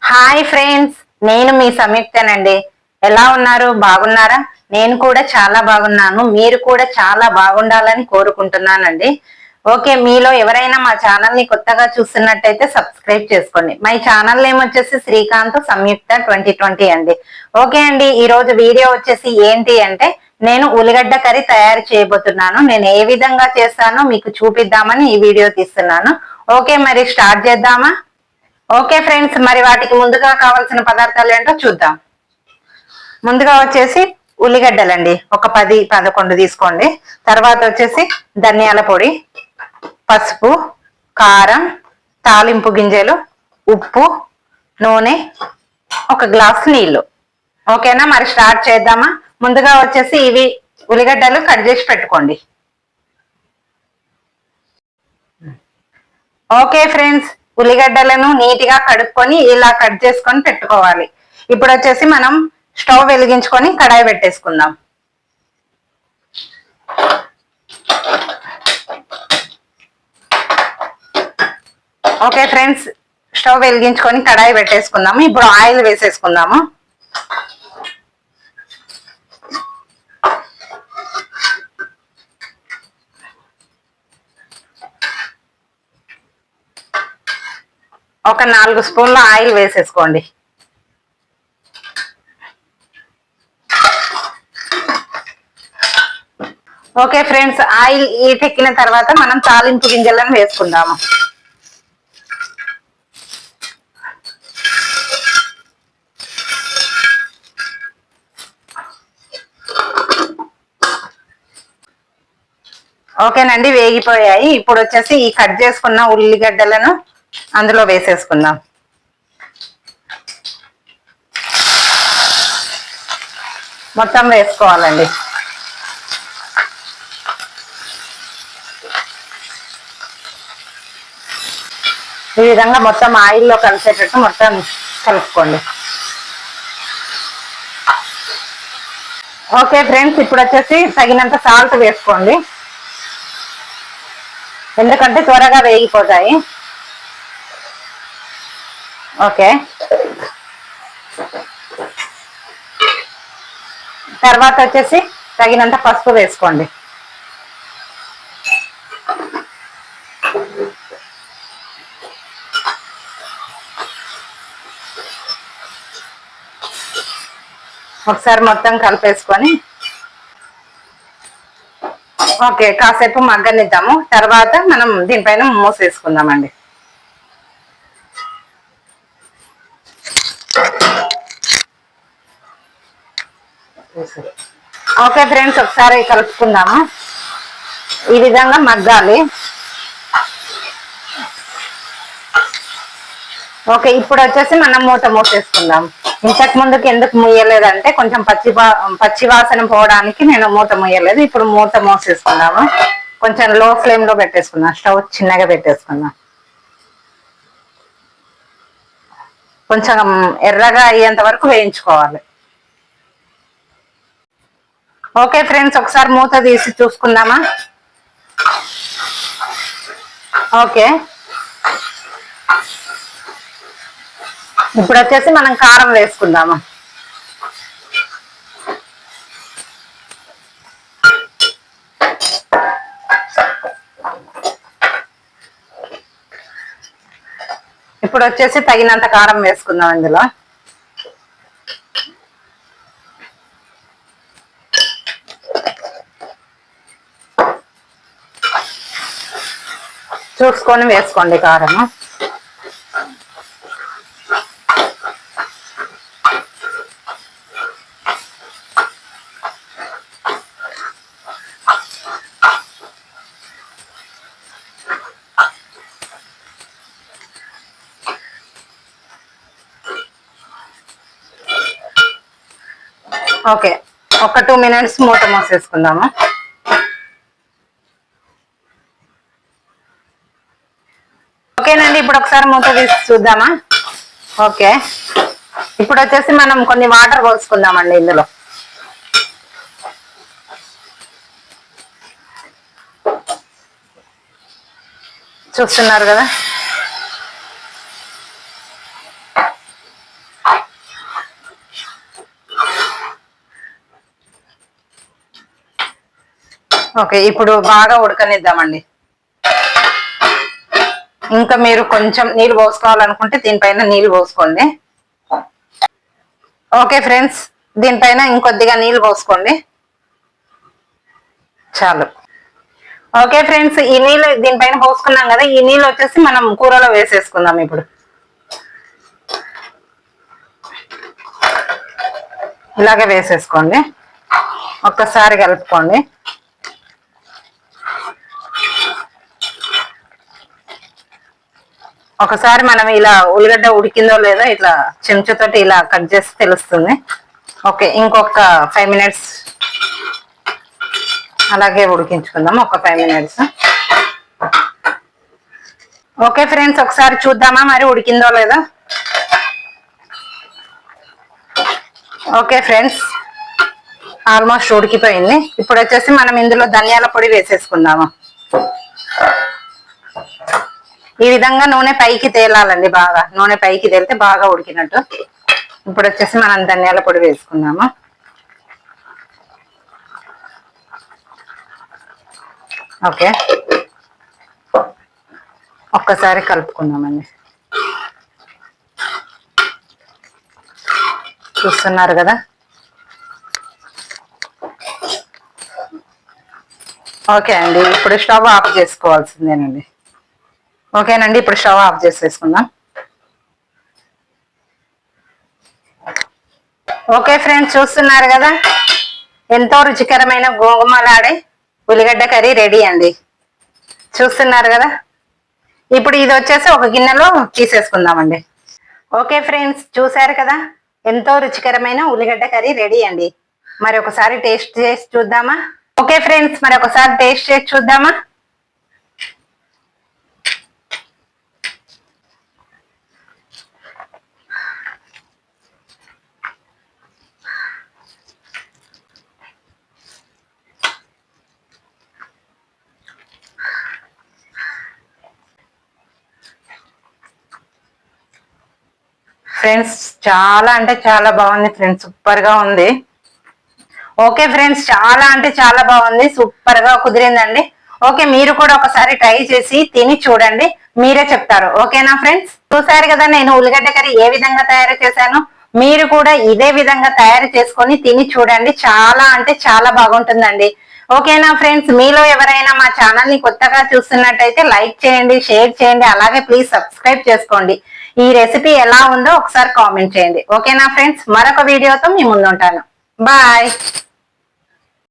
Hi friends, నేను మీ సంయుక్తనండి. ఎలా ఉన్నారు? బాగున్నారా? నేను కూడా చాలా బాగున్నాను. మీరు కూడా చాలా బాగుండాలని కోరుకుంటున్నానండి. ఓకే, మీలో ఎవరైనా మా ఛానల్ ని కొత్తగా చూస్తున్నట్టయితే సబ్స్క్రైబ్ చేసుకోండి. మా ఛానల్ నేమ్ వచ్చేసి శ్రీకాంత్ సంయుక్త 2020 అండి. ఓకే అండి, ఈ రోజు వీడియో వచ్చేసి ఏంటి అంటే నేను ఉల్లిగడ్డ కర్రీ తయారు చేయబోతున్నాను. నేను ఏ విధంగా చేస్తానో మీకు చూపిద్దామని ఈ వీడియో తీస్తున్నాను. ఓకే, మరి స్టార్ట్ చేద్దామా? ఓకే ఫ్రెండ్స్, మరి వాటికి ముందుగా కావాల్సిన పదార్థాలు ఏంటో చూద్దాం. ముందుగా వచ్చేసి ఉల్లిగడ్డలండి, ఒక 10-11 తీసుకోండి. తర్వాత వచ్చేసి ధనియాల పొడి, పసుపు, కారం, తాలింపు గింజలు, ఉప్పు, నూనె, ఒక గ్లాస్ నీళ్లు. ఓకేనా, మరి స్టార్ట్ చేద్దామా? ముందుగా వచ్చేసి ఇవి ఉల్లిగడ్డలు కట్ చేసి పెట్టుకోండి. ఓకే ఫ్రెండ్స్, ఉల్లిగడ్డలను నీట్గా కడుక్కొని ఇలా కట్ చేసుకొని పెట్టుకోవాలి. ఇప్పుడు వచ్చేసి మనం స్టవ్ వెలిగించుకొని కడాయి పెట్టేసుకుందాం. ఓకే ఫ్రెండ్స్, స్టవ్ వెలిగించుకొని కడాయి పెట్టేసుకుందాము. ఇప్పుడు ఆయిల్ వేసేసుకుందాము. ఒక 4 స్పూన్ల ఆయిల్ వేసేసుకోండి. ఓకే ఫ్రెండ్స్, ఆయిల్ ఈటెక్కిన తర్వాత మనం తాలింపు గింజలను వేసుకుందాము. ఓకేనండి, వేగిపోయాయి. ఇప్పుడు వచ్చేసి ఈ కట్ చేసుకున్న ఉల్లిగడ్డలను అందులో వేసేసుకుందాం. మొత్తం వేసుకోవాలండి. ఈ విధంగా మొత్తం ఆయిల్లో కలిసేటట్టు మొత్తం కలుపుకోండి. ఓకే ఫ్రెండ్స్, ఇప్పుడు వచ్చేసి తగినంత సాల్ట్ వేసుకోండి, ఎందుకంటే త్వరగా వేగిపోతాయి. ఓకే, తర్వాత వచ్చేసి తగినంత పసుపు వేసుకోండి. ఒకసారి మొత్తం కలిపేసుకొని ఓకే కాసేపు మగ్గనిద్దాము. తర్వాత మనం దీనిపైన మూసేసుకుందామండి. ఓకే ఫ్రెండ్స్, ఒకసారి కలుపుకుందాము. ఈ విధంగా మగ్గాలి. ఓకే, ఇప్పుడు వచ్చేసి మనం మూత మూసేసుకుందాం. ఇంతకు ముందుకు ఎందుకు ముయ్యలేదంటే కొంచెం పచ్చి వాసన పోవడానికి నేను మూత ముయ్యలేదు. ఇప్పుడు మూత మూసేసుకుందాము. కొంచెం లో ఫ్లేమ్ లో పెట్టేసుకుందాం. స్టవ్ చిన్నగా పెట్టేసుకుందాం. కొంచెం ఎర్రగా అయ్యేంత వరకు వేయించుకోవాలి. ఓకే ఫ్రెండ్స్, ఒకసారి మూత తీసి చూసుకుందామా? ఓకే, ఇప్పుడు వచ్చేసి మనం కారం వేసుకుందాము. ఇప్పుడు వచ్చేసి తగినంత కారం వేసుకుందాం ఇందులో. చూసుకొని వేసుకోండి కారము. ఓకే, ఒక 2 మినిట్స్ మూత మూసేసుకుందాము. ఓకేనండి, ఇప్పుడు ఒకసారి మూత తీసి చూద్దామా? ఓకే, ఇప్పుడు వచ్చేసి మనం కొన్ని వాటర్ పోసుకుందామండి ఇందులో. చూస్తున్నారు కదా. ఓకే, ఇప్పుడు బాగా ఉడకనిద్దామండి. ఇంకా మీరు కొంచెం నీళ్ళు పోసుకోవాలనుకుంటే దీనిపైన నీళ్ళు పోసుకోండి. ఓకే ఫ్రెండ్స్, దీనిపైన ఇంకొద్దిగా నీళ్ళు పోసుకోండి, చాలు. ఓకే ఫ్రెండ్స్, ఈ నీళ్ళు దీనిపైన పోసుకున్నాం కదా, ఈ నీళ్ళు వచ్చేసి మనం కూరలో వేసేసుకుందాం. ఇప్పుడు ఇలాగే వేసేసుకోండి, ఒక్కసారి కలుపుకోండి. ఒకసారి మనం ఇలా ఉల్లిగడ్డ ఉడికిందో లేదో ఇట్లా చెంచాతోటి ఇలా కట్ చేసి తెలుస్తుంది. ఓకే, ఇంకొక 5 మినిట్స్ అలాగే ఉడికించుకుందాం, ఒక 5 మినిట్స్. ఓకే ఫ్రెండ్స్, ఒకసారి చూద్దామా మరి ఉడికిందో లేదో. ఓకే ఫ్రెండ్స్, ఆల్మోస్ట్ ఉడికిపోయింది. ఇప్పుడు వచ్చేసి మనం ఇందులో ధనియాల పొడి వేసేసుకుందాము. ఈ విధంగా నూనె పైకి తేలాలండి, బాగా నూనె పైకి తేలితే బాగా ఉడికినట్టు. ఇప్పుడు వచ్చేసి మనం ధనియాల పొడి వేసుకుందాము. ఓకే, ఒక్కసారి కలుపుకుందామండి. చూస్తున్నారు కదా. ఓకే అండి, ఇప్పుడు స్టవ్ ఆఫ్ చేసుకోవాల్సిందేనండి. ఓకేనండి, ఇప్పుడు స్టవ్ ఆఫ్ చేసేసుకుందాం. ఓకే ఫ్రెండ్స్, చూస్తున్నారు కదా, ఎంతో రుచికరమైన గోగుమలాడే ఉల్లిగడ్డ కర్రీ రెడీ అండి. చూస్తున్నారు కదా. ఇప్పుడు ఇది వచ్చేసి ఒక గిన్నెలో తీసేసుకుందామండి. ఓకే ఫ్రెండ్స్, చూసారు కదా, ఎంతో రుచికరమైన ఉల్లిగడ్డ కర్రీ రెడీ అండి. మరి ఒకసారి టేస్ట్ చేసి చూద్దామా? ఓకే ఫ్రెండ్స్, మరి ఒకసారి టేస్ట్ చేసి చూద్దామా? ఫ్రెండ్స్, చాలా అంటే చాలా బాగుంది ఫ్రెండ్స్, సూపర్ గా ఉంది. ఓకే ఫ్రెండ్స్, చాలా అంటే చాలా బాగుంది, సూపర్ గా కుదిరిందండి. ఓకే, మీరు కూడా ఒకసారి ట్రై చేసి తిని చూడండి, మీరే చెప్తారు. ఓకేనా ఫ్రెండ్స్, చూసారు కదా నేను ఉల్లిగడ్డ కర్రీ ఏ విధంగా తయారు చేశాను. మీరు కూడా ఇదే విధంగా తయారు చేసుకొని తిని చూడండి, చాలా అంటే చాలా బాగుంటుందండి. ఓకేనా ఫ్రెండ్స్, మీలో ఎవరైనా మా ఛానల్ ని కొత్తగా చూస్తున్నట్టయితే లైక్ చేయండి, షేర్ చేయండి, అలాగే ప్లీజ్ సబ్స్క్రైబ్ చేసుకోండి. ఈ రెసిపీ ఎలా ఉందో ఒకసారి కామెంట్ చేయండి. ఓకేనా ఫ్రెండ్స్, మరొక వీడియోతో మీ ముందు ఉంటాను. బాయ్.